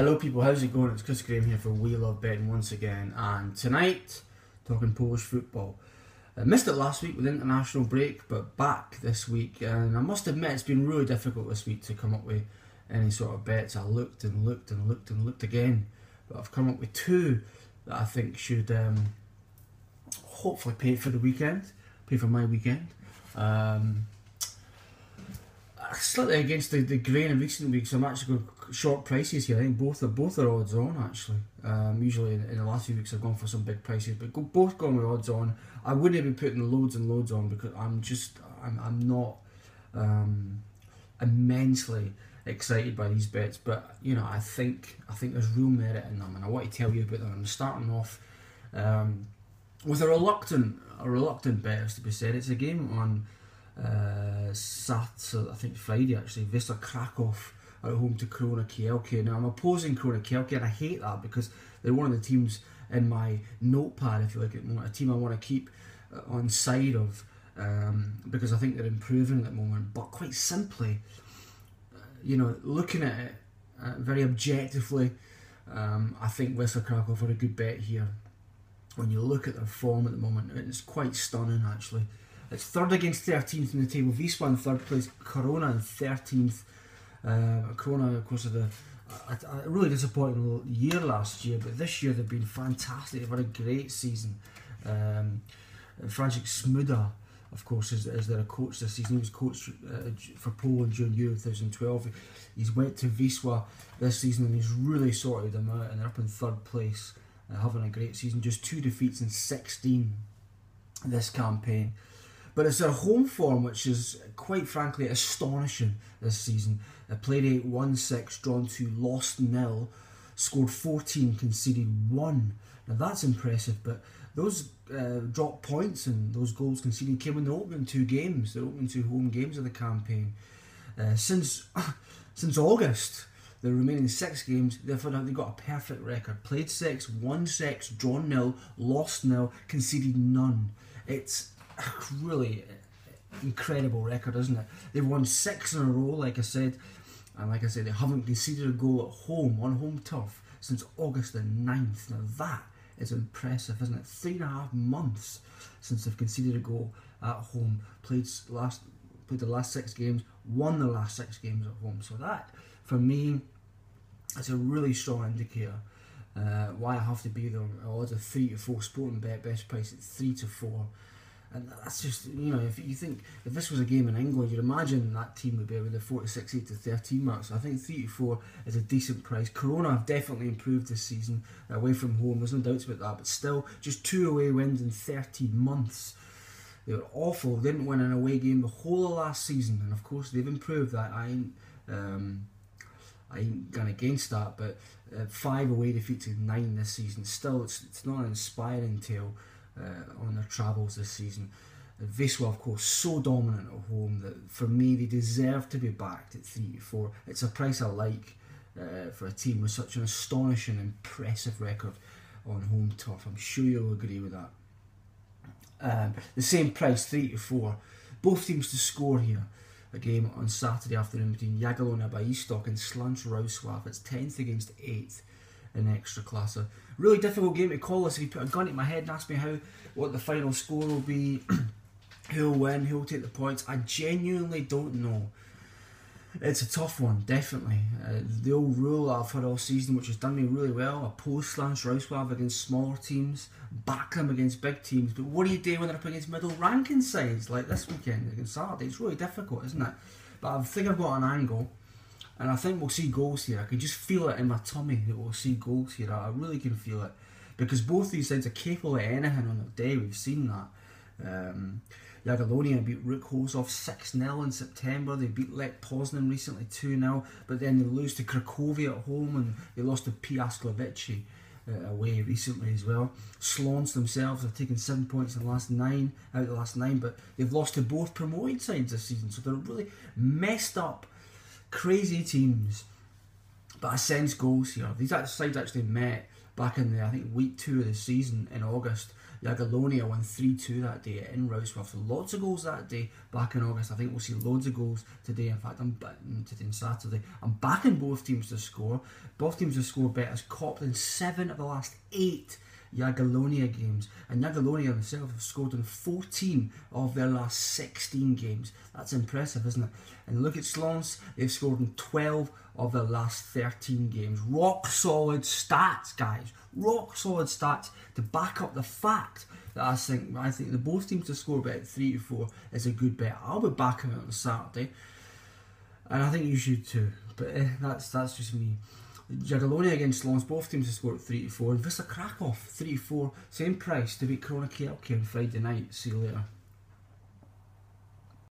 Hello people, how's it going? It's Chris Graham here for We Love Betting once again, and tonight, talking Polish football. I missed it last week with the international break, but back this week, and I must admit it's been really difficult this week to come up with any sort of bets. I looked and looked and looked and looked again, but I've come up with two that I think should hopefully pay for the weekend, pay for my weekend. Slightly against the grain of recent weeks, I'm actually going short prices here. I think both are odds on actually. Usually in the last few weeks I've gone for some big prices, but both gone with odds on. I wouldn't be putting loads and loads on because I'm not immensely excited by these bets, but you know I think there's real merit in them, and I want to tell you about them. I'm starting off with a reluctant bet, as to be said. It's a game on Saturday, I think Friday actually. Wisła Krakow at home to Korona Kielce. Now I'm opposing Korona Kielce, and I hate that because they're one of the teams in my notepad, if you like, a team I want to keep on side of, because I think they're improving at the moment. But quite simply, you know, looking at it very objectively, I think Wisła Krakow are a good bet here. When you look at their form at the moment, it's quite stunning actually. It's third against 13th in the table. Wisła in third place, Korona in 13th. Korona, of course, had a really disappointing year last year, but this year they've been fantastic. They've had a great season. František Smuda, of course, is their coach this season. He was coach for Poland during Euro 2012. He's went to Wisła this season and he's really sorted them out, and they're up in third place, having a great season. Just 2 defeats in 16 this campaign. But it's their home form which is, quite frankly, astonishing this season. They played 8, won 6, drawn 2, lost 0, scored 14, conceded 1. Now that's impressive, but those drop points and those goals conceded came in the opening 2 games, the opening 2 home games of the campaign. Since August, the remaining 6 games, they've got a perfect record. Played 6, won 6, drawn 0, lost 0, conceded none. It's really incredible record, isn't it? They've won 6 in a row, like I said, and like I said, they haven't conceded a goal at home, on home turf, since August the 9th. Now that is impressive, isn't it? 3.5 months since they've conceded a goal at home. Played the last 6 games, won the last 6 games at home. So that, for me, is a really strong indicator. Why I have to be there. Odds of 3 to 4, Sporting Bet best price at 3 to 4. And that's just, you know, if you think, if this was a game in England, you'd imagine that team would be around the 46, 8 to 13 mark. So I think 3 to 4 is a decent price. Korona have definitely improved this season away from home, there's no doubts about that, but still, just 2 away wins in 13 months. They were awful, they didn't win an away game the whole of last season, and of course they've improved that. I ain't gone against that, but 5 away defeats in 9 this season. Still, it's not an inspiring tale on their travels this season. Wisła, of course, so dominant at home that for me they deserve to be backed at 3 to 4. It's a price I like for a team with such an astonishing, impressive record on home turf. I'm sure you'll agree with that. The same price, 3 to 4. Both teams to score here. A game on Saturday afternoon between Jagiellona Białystok and Śląsk Wrocław. It's 10th against 8th in Ekstraklasa. Really difficult game to call this. If you put a gun at my head and ask me what the final score will be, who'll win, who'll take the points, I genuinely don't know. It's a tough one, definitely. The old rule I've had all season, which has done me really well, oppose Śląsk Wrocław against smaller teams, back them against big teams, but what do you do when they're up against middle ranking sides like this weekend against Saturday? It's really difficult, isn't it? But I think I've got an angle, and I think we'll see goals here. I can just feel it in my tummy that we'll see goals here. I really can feel it, because both these sides are capable of anything on their day. We've seen that. Jagiellona beat Ruch Chorzów 6-0 in September. They beat Lech Poznan recently 2-0, but then they lose to Cracovia at home, and they lost to Piasklewice away recently as well. Śląsk themselves have taken 7 points in the last 9 out of the last 9, but they've lost to both promoted sides this season, so they're really messed up, crazy teams. But I sense goals here. These sides actually met back in the, I think, week 2 of the season in August. Jagiellonia won 3-2 that day in Wrocław. So lots of goals that day back in August. I think we'll see loads of goals today. In fact, today and Saturday. I'm backing both teams to score. Both teams to score bet has copped in 7 of the last 8 Jagiellonia games, and Jagiellonia themselves have scored in 14 of their last 16 games. That's impressive, isn't it? And look at Slons, they've scored in 12 of their last 13 games. Rock solid stats, guys. Rock solid stats to back up the fact that I think the both teams to score bet 3-4 is a good bet. I'll be backing it on Saturday, and I think you should too. But that's just me. Jagiellonia against Slons, both teams have scored 3-4. And Wisła Krakow 3-4, same price to beat Korona Kielce on Friday night. See you later.